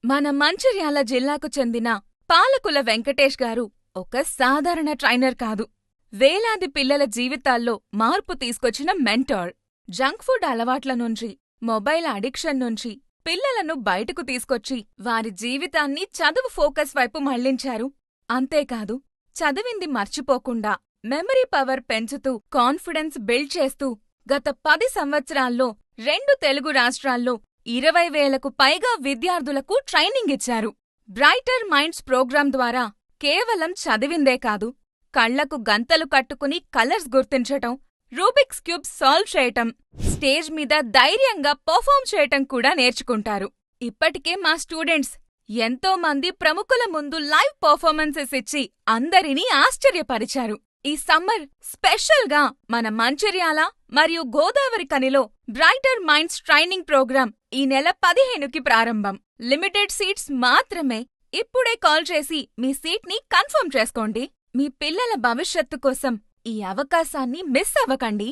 మన మంచిర్యాల జిల్లాకు చెందిన పాలకుల వెంకటేష్ గారు ఒక సాధారణ ట్రైనర్ కాదు. వేలాది పిల్లల జీవితాల్లో మార్పు తీసుకొచ్చిన మెంటార్. జంక్ ఫుడ్ అలవాట్ల నుంచి, మొబైల్ అడిక్షన్ నుంచి పిల్లలను బయటకు తీసుకొచ్చి వారి జీవితాన్ని చదువు ఫోకస్ వైపు మళ్లించారు. అంతేకాదు, చదివింది మర్చిపోకుండా మెమరీ పవర్ పెంచుతూ కాన్ఫిడెన్స్ బిల్డ్ చేస్తూ గత 10 సంవత్సరాల్లో 2 తెలుగు రాష్ట్రాల్లో 20,000కు పైగా విద్యార్థులకు ట్రైనింగ్ ఇచ్చారు. బ్రైటర్ మైండ్స్ ప్రోగ్రాం ద్వారా కేవలం చదివిందే కాదు, కళ్లకు గంతలు కట్టుకుని కలర్స్ గుర్తించటం, రూబిక్స్ క్యూబ్ సాల్వ్ చేయటం, స్టేజ్ మీద ధైర్యంగా పర్ఫార్మ్ చేయటం కూడా నేర్చుకుంటారు. ఇప్పటికే మా స్టూడెంట్స్ ఎంతో మంది ప్రముఖుల ముందు లైవ్ పర్ఫార్మెన్సెస్ ఇచ్చి అందరినీ ఆశ్చర్యపరిచారు. ఈ సమ్మర్ స్పెషల్గా మన మంచిర్యాల మరియు గోదావరి కనిలో బ్రైటర్ మైండ్స్ ట్రైనింగ్ ప్రోగ్రాం ఈ నెల 15కి ప్రారంభం. లిమిటెడ్ సీట్స్ మాత్రమే. ఇప్పుడే కాల్ చేసి మీ సీట్ని కన్ఫర్మ్ చేసుకోండి. మీ పిల్లల భవిష్యత్తు కోసం ఈ అవకాశాన్ని మిస్ అవ్వకండి.